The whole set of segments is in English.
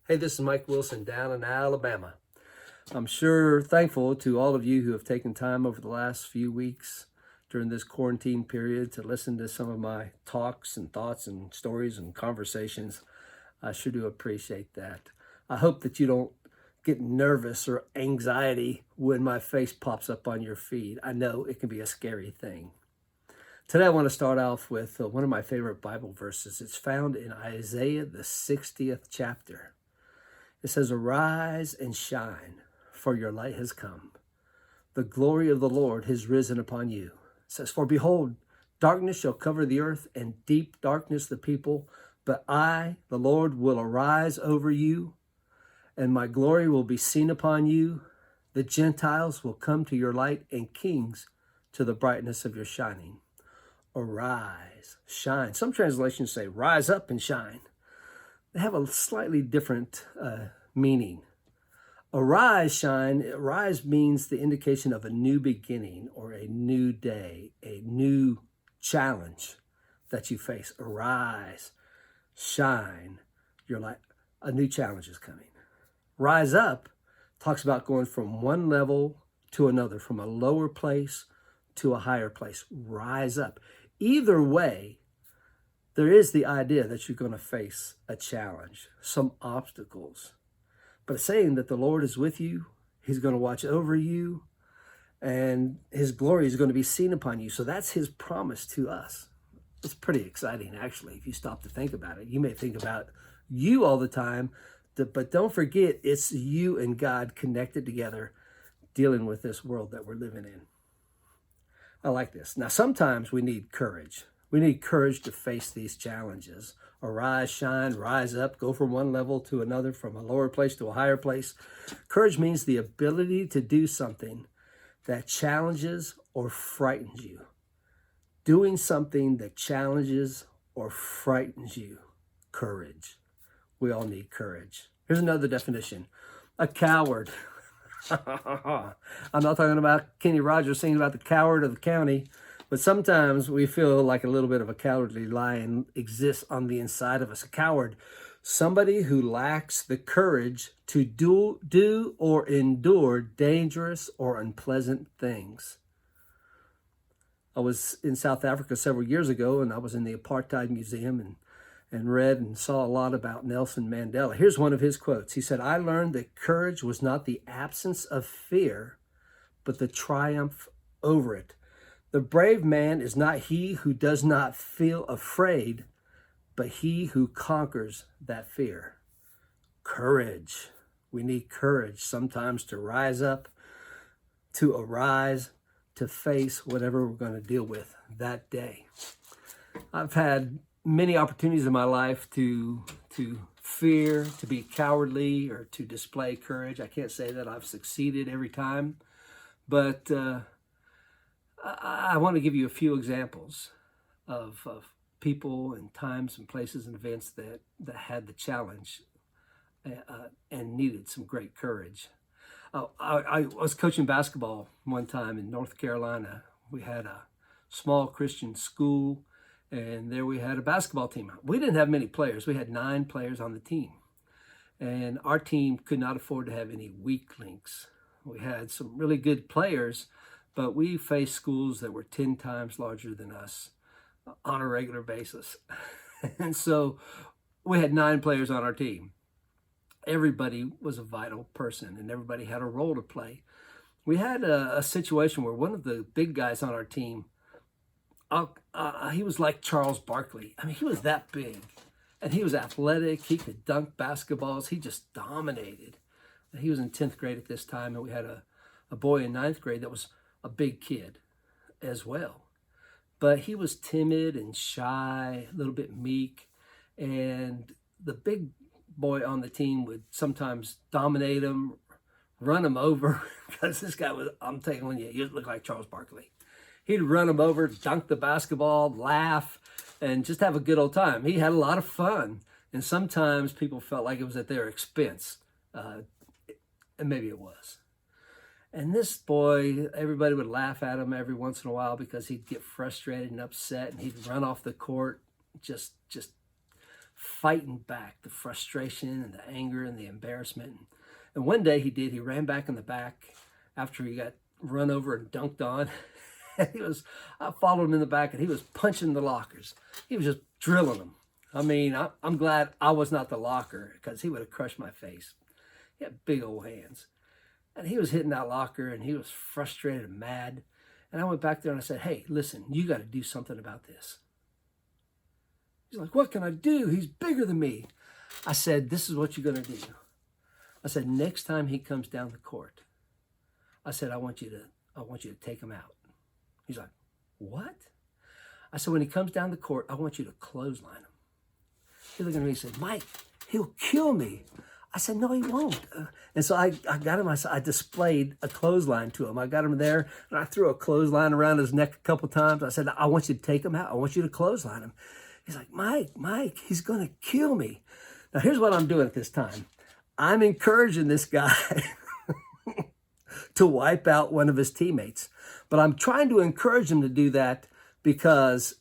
Hey, this is Mike Wilson down in Alabama. I'm sure thankful to all of you who have taken time over the last few weeks during this quarantine period to listen to some of my talks and thoughts and stories and conversations. I sure do appreciate that. I hope that you don't get nervous or anxiety when my face pops up on your feed. I know it can be a scary thing. Today, I want to start off with one of my favorite Bible verses. It's found in Isaiah, the 60th chapter. It says, "Arise and shine, for your light has come. The glory of the Lord has risen upon you." It says, "For behold, darkness shall cover the earth, and deep darkness the people. But I, the Lord, will arise over you, and my glory will be seen upon you. The Gentiles will come to your light, and kings to the brightness of your shining." Arise, shine. Some translations say, "Rise up and shine." They have a slightly different meaning. Arise, shine. Arise means the indication of a new beginning or a new day, a new challenge that you face. Arise, shine. You're like, a new challenge is coming. Rise up talks about going from one level to another, from a lower place to a higher place. Rise up. Either way, there is the idea that you're going to face a challenge, some obstacles. But it's saying that the Lord is with you, He's going to watch over you, and His glory is going to be seen upon you. So that's His promise to us. It's pretty exciting, actually, if you stop to think about it. You may think about you all the time, but don't forget it's you and God connected together, dealing with this world that we're living in. I like this. Now, sometimes we need courage. We need courage to face these challenges. Arise, shine, rise up, go from one level to another, from a lower place to a higher place. Courage means the ability to do something that challenges or frightens you. Doing something that challenges or frightens you. Courage. We all need courage. Here's another definition. A coward. I'm not talking about Kenny Rogers singing about the coward of the county, but sometimes we feel like a little bit of a cowardly lion exists on the inside of us. A coward, somebody who lacks the courage to do or endure dangerous or unpleasant things. I was in South Africa several years ago, and I was in the Apartheid Museum and read and saw a lot about Nelson Mandela. Here's one of his quotes. He said, "I learned that courage was not the absence of fear, but the triumph over it. The brave man is not he who does not feel afraid, but he who conquers that fear." Courage. We need courage sometimes to rise up, to arise, to face whatever we're going to deal with that day. I've had many opportunities in my life to fear, to be cowardly, or to display courage. I can't say that I've succeeded every time, but I want to give you a few examples of people and times and places and events that had the challenge and needed some great courage. I was coaching basketball one time in North Carolina. We had a small Christian school, and there we had a basketball team. We didn't have many players. We had 9 players on the team. And our team could not afford to have any weak links. We had some really good players, but we faced schools that were 10 times larger than us on a regular basis. And so we had 9 players on our team. Everybody was a vital person, and everybody had a role to play. We had a situation where one of the big guys on our team, he was like Charles Barkley. I mean, he was that big, and he was athletic. He could dunk basketballs. He just dominated. He was in 10th grade at this time, and we had a boy in 9th grade that was a big kid as well. But he was timid and shy, a little bit meek, and the big boy on the team would sometimes dominate him, run him over, because this guy was, I'm telling you, he looked like Charles Barkley. He'd run him over, dunk the basketball, laugh, and just have a good old time. He had a lot of fun, and sometimes people felt like it was at their expense, and maybe it was. And this boy, everybody would laugh at him every once in a while because he'd get frustrated and upset, and he'd run off the court just fighting back the frustration and the anger and the embarrassment. And one day he ran back in the back after he got run over and dunked on. And I followed him in the back, and he was punching the lockers. He was just drilling them. I mean, I'm glad I was not the locker, because he would have crushed my face. He had big old hands. And he was hitting that locker, and he was frustrated and mad. And I went back there and I said, hey, listen, you got to do something about this. He's like, what can I do? He's bigger than me. I said, this is what you're going to do. I said, next time he comes down the court, I said, I want you to take him out. He's like, what? I said, when he comes down the court, I want you to clothesline him. He looked at me and said, Mike, he'll kill me. I said, no, he won't. And so I got him, I displayed a clothesline to him. I got him there, and I threw a clothesline around his neck a couple times. I said, I want you to take him out. I want you to clothesline him. He's like, Mike, he's going to kill me. Now, here's what I'm doing at this time. I'm encouraging this guy to wipe out one of his teammates. But I'm trying to encourage him to do that because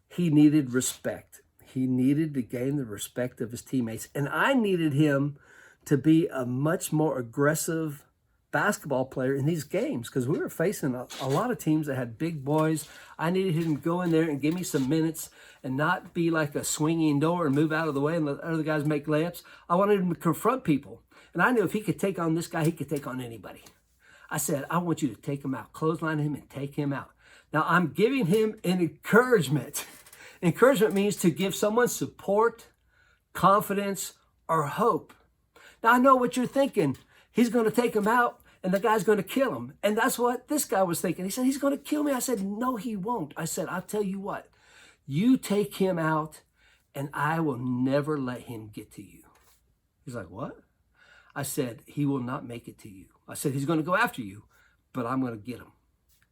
he needed respect. He needed to gain the respect of his teammates. And I needed him to be a much more aggressive basketball player in these games, because we were facing a lot of teams that had big boys. I needed him to go in there and give me some minutes and not be like a swinging door and move out of the way and let other guys make layups. I wanted him to confront people. And I knew if he could take on this guy, he could take on anybody. I said, I want you to take him out, clothesline him and take him out. Now, I'm giving him an encouragement. Encouragement means to give someone support, confidence, or hope. Now, I know what you're thinking. He's going to take him out, and the guy's going to kill him. And that's what this guy was thinking. He said, he's going to kill me. I said, no, he won't. I said, I'll tell you what. You take him out, and I will never let him get to you. He's like, what? I said, he will not make it to you. I said, he's going to go after you, but I'm going to get him,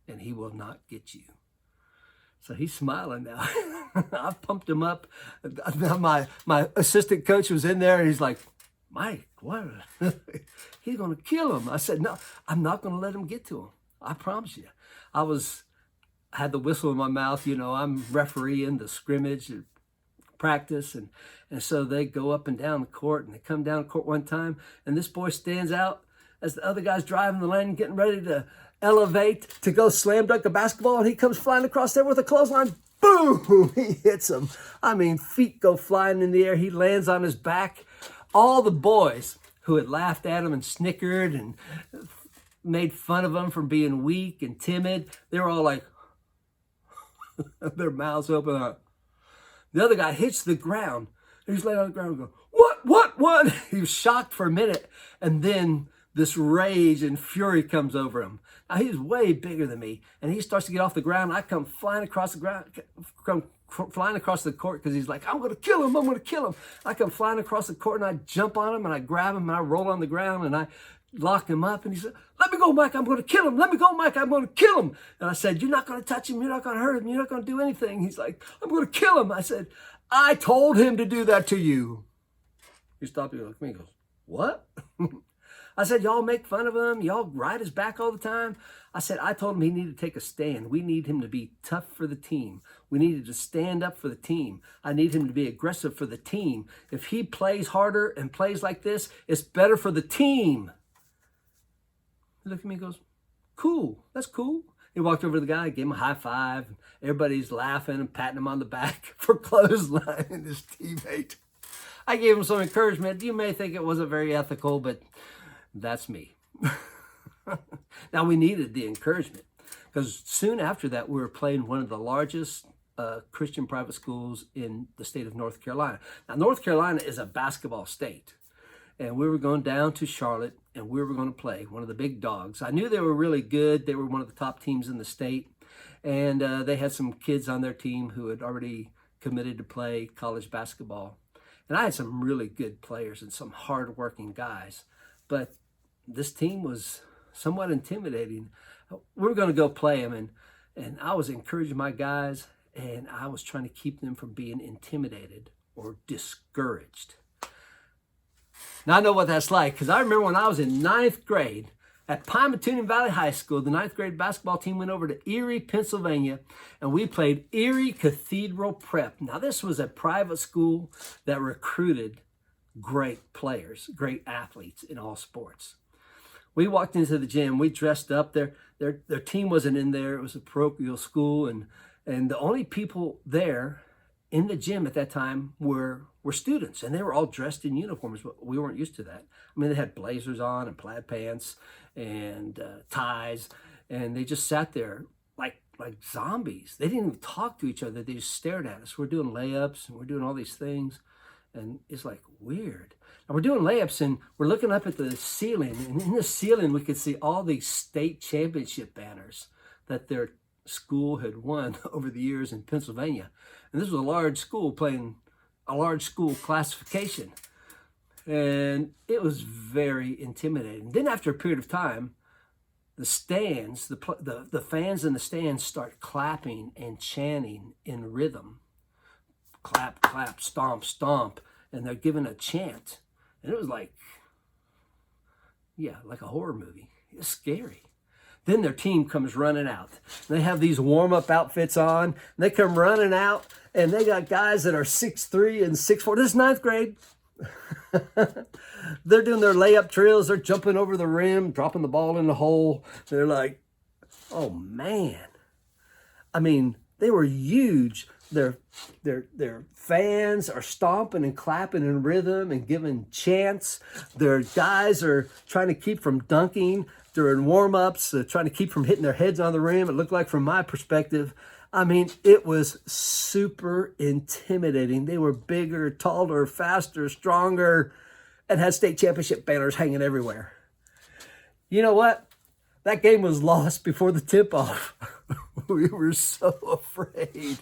and he will not get you. So he's smiling now. I pumped him up. My assistant coach was in there, and he's like, Mike, what? He's going to kill him. I said, no, I'm not going to let him get to him. I promise you. I had the whistle in my mouth. You know, I'm refereeing the scrimmage practice. And so they go up and down the court, and they come down the court one time, and this boy stands out as the other guy's driving the lane, getting ready to elevate to go slam dunk a basketball, and he comes flying across there with a clothesline. Boom! He hits him. I mean, feet go flying in the air. He lands on his back. All the boys who had laughed at him and snickered and made fun of him for being weak and timid, they were all like, their mouths open. The other guy hits the ground. He's laying on the ground and goes, what? He was shocked for a minute, and then this rage and fury comes over him. Now, he's way bigger than me, and he starts to get off the ground. I come flying across the ground, flying across the court, because he's like, I'm going to kill him. I come flying across the court, and I jump on him, and I grab him, and I roll on the ground, and I lock him up. And he said, let me go, Mike. I'm going to kill him. Let me go, Mike. I'm going to kill him. And I said, you're not going to touch him. You're not going to hurt him. You're not going to do anything. He's like, I'm going to kill him. I said, I told him to do that to you. He stopped. He looked at me and goes, what? I said, y'all make fun of him. Y'all ride his back all the time. I said, I told him he needed to take a stand. We need him to be tough for the team. We needed to stand up for the team. I need him to be aggressive for the team. If he plays harder and plays like this, it's better for the team. He looked at me and goes, cool. That's cool. He walked over to the guy, gave him a high five. Everybody's laughing and patting him on the back for clotheslining his teammate. I gave him some encouragement. You may think it wasn't very ethical, but that's me. Now, we needed the encouragement, because soon after that, we were playing one of the largest Christian private schools in the state of North Carolina. Now, North Carolina is a basketball state, and we were going down to Charlotte, and we were going to play one of the big dogs. I knew they were really good. They were one of the top teams in the state, and they had some kids on their team who had already committed to play college basketball. And I had some really good players and some hard-working guys, but this team was somewhat intimidating. We were going to go play them, and I was encouraging my guys, and I was trying to keep them from being intimidated or discouraged. Now, I know what that's like, because I remember when I was in 9th grade, At Pymatuning Valley High School, the 9th grade basketball team went over to Erie, Pennsylvania, and we played Erie Cathedral Prep. Now, this was a private school that recruited great players, great athletes in all sports. We walked into the gym. We dressed up. Their team wasn't in there. It was a parochial school, and the only people there in the gym at that time were students, and they were all dressed in uniforms, but we weren't used to that. I mean, they had blazers on and plaid pants and ties, and they just sat there like zombies. They didn't even talk to each other. They just stared at us. We're doing layups, and we're doing all these things, and it's like weird. And we're doing layups, and we're looking up at the ceiling, and in the ceiling we could see all these state championship banners that their school had won over the years in Pennsylvania. And this was a large school playing a large school classification. And it was very intimidating. Then after a period of time, the stands, the fans in the stands start clapping and chanting in rhythm. Clap, clap, stomp, stomp. And they're giving a chant. And it was like, yeah, like a horror movie. It was scary. Then their team comes running out. They have these warm-up outfits on. And they come running out, and they got guys that are 6'3" and 6'4". This is 9th grade. They're doing their layup drills. They're jumping over the rim, dropping the ball in the hole. They're like, oh, man. I mean, they were huge. Their fans are stomping and clapping in rhythm and giving chants. Their guys are trying to keep from dunking during warm-ups, trying to keep from hitting their heads on the rim. It looked like, from my perspective, I mean, it was super intimidating. They were bigger, taller, faster, stronger, and had state championship banners hanging everywhere. You know what? That game was lost before the tip-off. We were so afraid.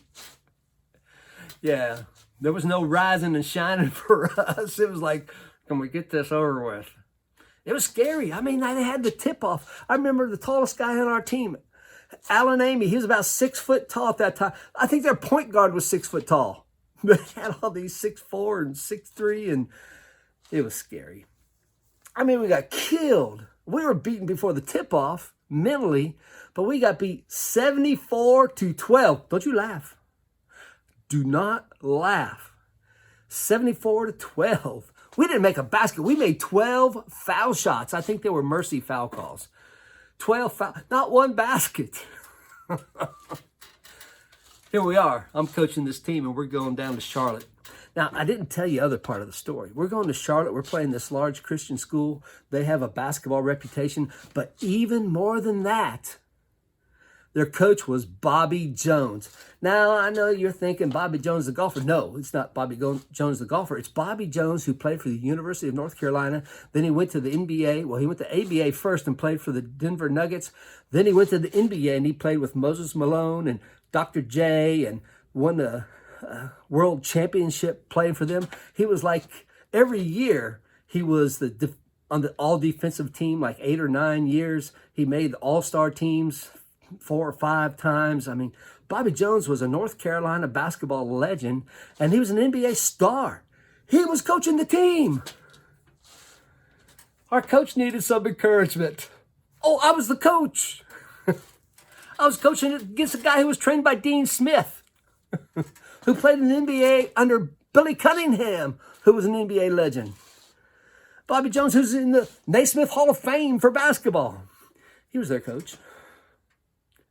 Yeah, there was no rising and shining for us. It was like, can we get this over with? It was scary. I mean, they had the tip-off. I remember the tallest guy on our team, Alan Amy. He was about 6 foot tall at that time. I think their point guard was 6 foot tall. They had all these 6'4" and 6'3", and it was scary. I mean, we got killed. We were beaten before the tip-off mentally, but we got beat 74-12. Don't you laugh. Do not laugh. 74-12. We didn't make a basket. We made 12 foul shots. I think they were mercy foul calls. 12 foul, not one basket. Here we are. I'm coaching this team, and we're going down to Charlotte. Now, I didn't tell you the other part of the story. We're going to Charlotte. We're playing this large Christian school. They have a basketball reputation. But even more than that, their coach was Bobby Jones. Now, I know you're thinking Bobby Jones the golfer. No, it's not Bobby Jones the golfer. It's Bobby Jones, who played for the University of North Carolina. Then he went to the NBA. Well, he went to ABA first and played for the Denver Nuggets. Then he went to the NBA, and he played with Moses Malone and Dr. J and won the world championship playing for them. He was like, every year, he was on the all-defensive team, like 8 or 9 years. He made the all-star teams 4 or 5 times. I mean, Bobby Jones was a North Carolina basketball legend, and he was an NBA star. He was coaching the team. Our coach needed some encouragement. Oh, I was the coach. I was coaching against a guy who was trained by Dean Smith, who played in the NBA under Billy Cunningham, who was an NBA legend. Bobby Jones, who's in the Naismith Hall of Fame for basketball. He was their coach.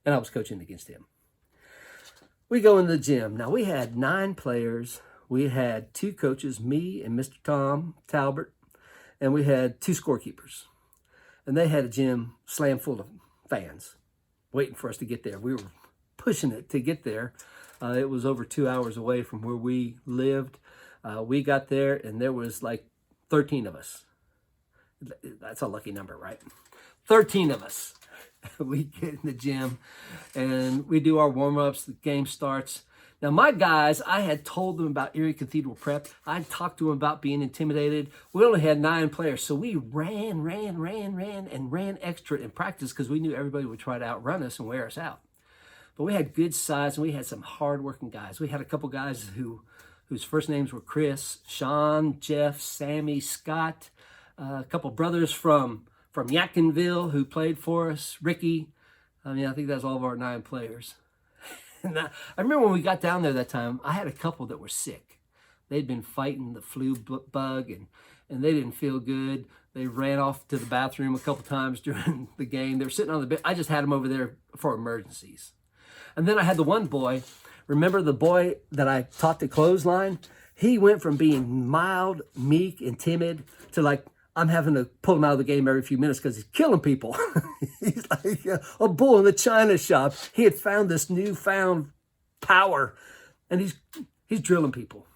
And I was coaching against him. We go in the gym. Now, we had 9 players. We had 2 coaches, me and Mr. Tom Talbert, and we had 2 scorekeepers. And they had a gym slam full of fans waiting for us to get there. We were pushing it to get there. It was over 2 hours away from where we lived. We got there, and there was like 13 of us. That's a lucky number, right? 13 of us. We get in the gym and we do our warm-ups. The game starts. Now, my guys, I had told them about Erie Cathedral Prep. I talked to them about being intimidated. We only had 9 players, so we ran extra in practice because we knew everybody would try to outrun us and wear us out. But we had good size, and we had some hard-working guys. We had a couple guys whose first names were Chris, Sean, Jeff, Sammy, Scott, a couple brothers from from Yadkinville who played for us, Ricky. I mean, I think that's all of our 9 players. And I remember when we got down there that time, I had a couple that were sick. They'd been fighting the flu bug and they didn't feel good. They ran off to the bathroom a couple times during the game. They were sitting on the bed. I just had them over there for emergencies. And then I had the one boy, remember the boy that I taught the clothesline? He went from being mild, meek, and timid to like, I'm having to pull him out of the game every few minutes because he's killing people. He's like a bull in the china shop. He had found this newfound power and he's drilling people.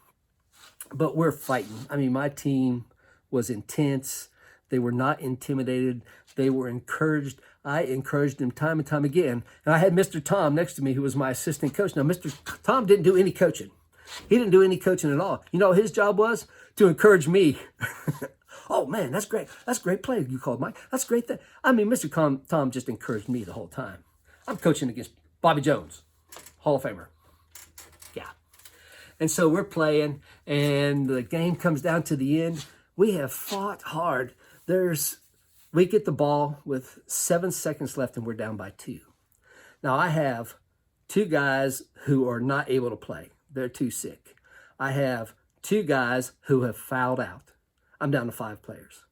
But we're fighting. I mean, my team was intense. They were not intimidated. They were encouraged. I encouraged them time and time again. And I had Mr. Tom next to me, who was my assistant coach. Now, Mr. Tom didn't do any coaching. He didn't do any coaching at all. You know what his job was? To encourage me. Oh, man, that's great. That's a great play you called, Mike. That's great. I mean, Mr. Tom just encouraged me the whole time. I'm coaching against Bobby Jones, Hall of Famer. Yeah. And so we're playing, and the game comes down to the end. We have fought hard. We get the ball with 7 seconds left, and we're down by 2. Now, I have 2 guys who are not able to play. They're too sick. I have 2 guys who have fouled out. I'm down to 5 players.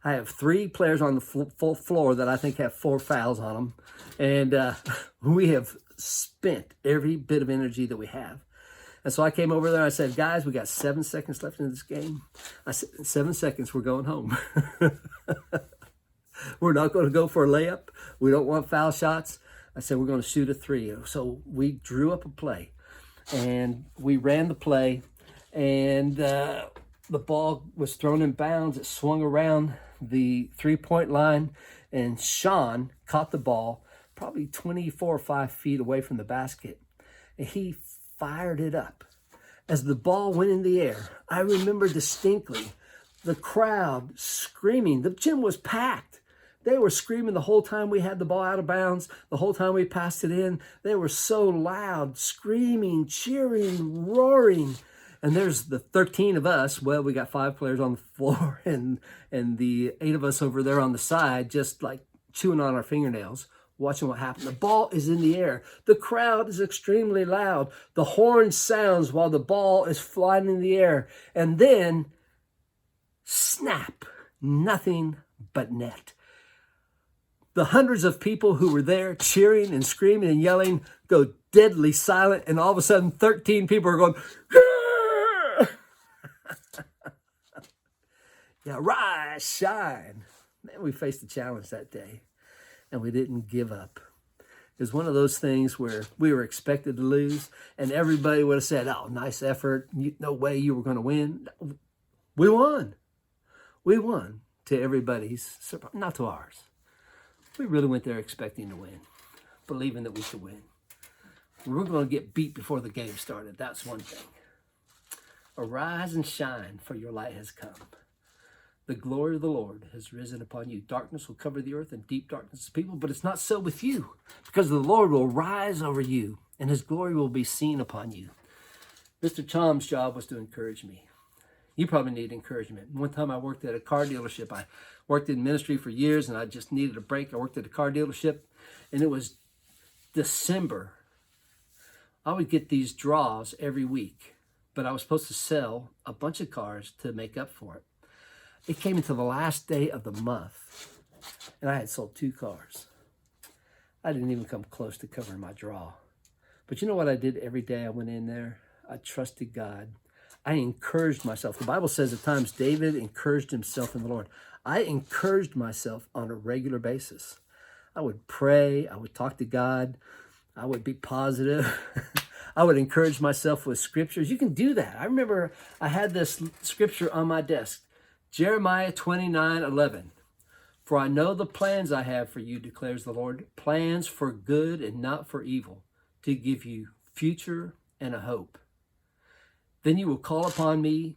I have 3 players on the full floor that I think have 4 fouls on them. And we have spent every bit of energy that we have. And so I came over there and I said, guys, we got 7 seconds left in this game. I said, 7 seconds, we're going home. We're not going to go for a layup. We don't want foul shots. I said, we're going to shoot a 3. So we drew up a play. And we ran the play. And the ball was thrown in bounds. It swung around the 3-point line. And Sean caught the ball probably 24 or 5 feet away from the basket. And he fired it up. As the ball went in the air, I remember distinctly the crowd screaming. The gym was packed. They were screaming the whole time we had the ball out of bounds, the whole time we passed it in. They were so loud, screaming, cheering, roaring. And there's the 13 of us. Well, we got 5 players on the floor and the 8 of us over there on the side, just like chewing on our fingernails, watching what happened. The ball is in the air. The crowd is extremely loud. The horn sounds while the ball is flying in the air. And then, snap, nothing but net. The hundreds of people who were there cheering and screaming and yelling go deadly silent. And all of a sudden, 13 people are going, Grr! Yeah, rise, shine. Man, we faced a challenge that day. And we didn't give up. It was one of those things where we were expected to lose, and everybody would have said, oh, nice effort. No way you were going to win. We won. We won to everybody's surprise, not to ours. We really went there expecting to win, believing that we could win. We were going to get beat before the game started. That's one thing. Arise and shine, for your light has come. The glory of the Lord has risen upon you. Darkness will cover the earth and deep darkness of people, but it's not so with you, because the Lord will rise over you and his glory will be seen upon you. Mr. Tom's job was to encourage me. You probably need encouragement. One time I worked at a car dealership. I worked in ministry for years and I just needed a break. I worked at a car dealership and it was December. I would get these draws every week, but I was supposed to sell a bunch of cars to make up for it. It came into the last day of the month, and I had sold 2 cars. I didn't even come close to covering my draw. But you know what I did every day I went in there? I trusted God. I encouraged myself. The Bible says at times David encouraged himself in the Lord. I encouraged myself on a regular basis. I would pray. I would talk to God. I would be positive. I would encourage myself with scriptures. You can do that. I remember I had this scripture on my desk. Jeremiah 29:11. For I know the plans I have for you, declares the Lord, plans for good and not for evil, to give you future and a hope. Then you will call upon me,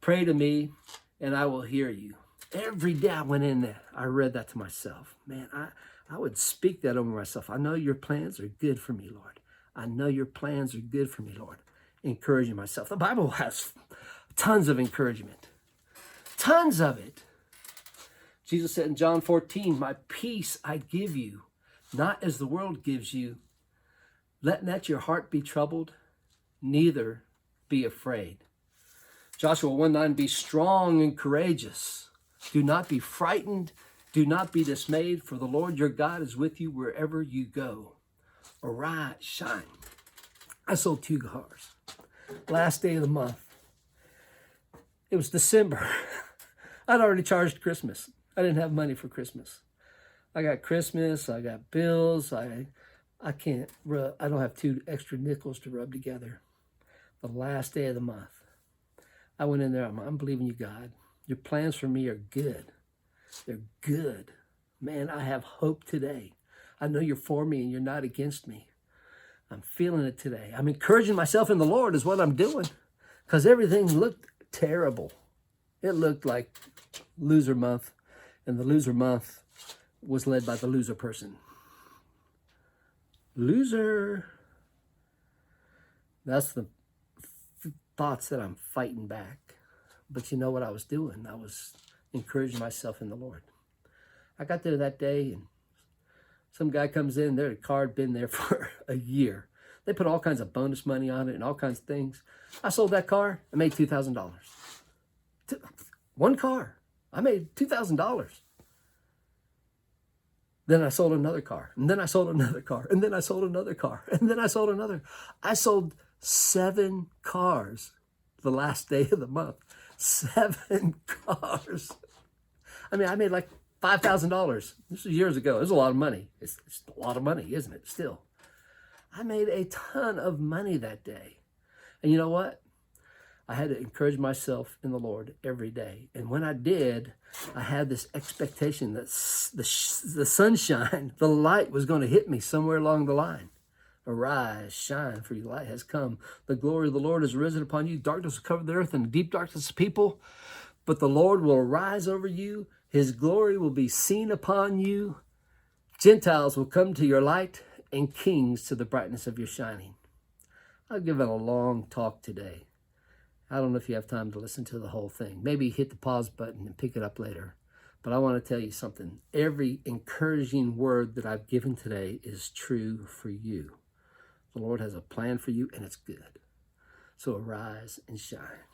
pray to me, and I will hear you. Every day I went in there, I read that to myself. Man, I would speak that over myself. I know your plans are good for me, Lord. I know your plans are good for me, Lord. Encouraging myself. The Bible has tons of encouragement. Tons of it. Jesus said in John 14, my peace I give you, not as the world gives you. Let not your heart be troubled, neither be afraid. Joshua 1:9, be strong and courageous. Do not be frightened. Do not be dismayed, for the Lord your God is with you wherever you go. Arise, shine. I sold 2 cars. Last day of the month. It was December. I'd already charged Christmas. I didn't have money for Christmas. I got Christmas. I got bills. I don't have 2 extra nickels to rub together. The last day of the month. I went in there. I'm believing you, God. Your plans for me are good. They're good. Man, I have hope today. I know you're for me and you're not against me. I'm feeling it today. I'm encouraging myself in the Lord is what I'm doing, because everything looked terrible. It looked like loser month, and the loser month was led by the loser person. Loser. That's the thoughts that I'm fighting back. But you know what I was doing? I was encouraging myself in the Lord. I got there that day, and some guy comes in, their car had been there for a year. They put all kinds of bonus money on it and all kinds of things. I sold that car. I made $2,000. One car. I made $2,000. Then I sold another car. And then I sold another car. And then I sold another car. And then I sold another. I sold 7 cars the last day of the month. 7 cars. I mean, I made like $5,000. This was years ago. It was a lot of money. It's a lot of money, isn't it? Still. I made a ton of money that day. And you know what? I had to encourage myself in the Lord every day. And when I did, I had this expectation that the sunshine, the light was going to hit me somewhere along the line. Arise, shine, for your light has come. The glory of the Lord is risen upon you. Darkness will cover the earth and deep darkness of people. But the Lord will arise over you. His glory will be seen upon you. Gentiles will come to your light, and kings to the brightness of your shining. I'll give it a long talk today. I don't know if you have time to listen to the whole thing. Maybe hit the pause button and pick it up later. But I want to tell you something. Every encouraging word that I've given today is true for you. The Lord has a plan for you, and it's good. So arise and shine.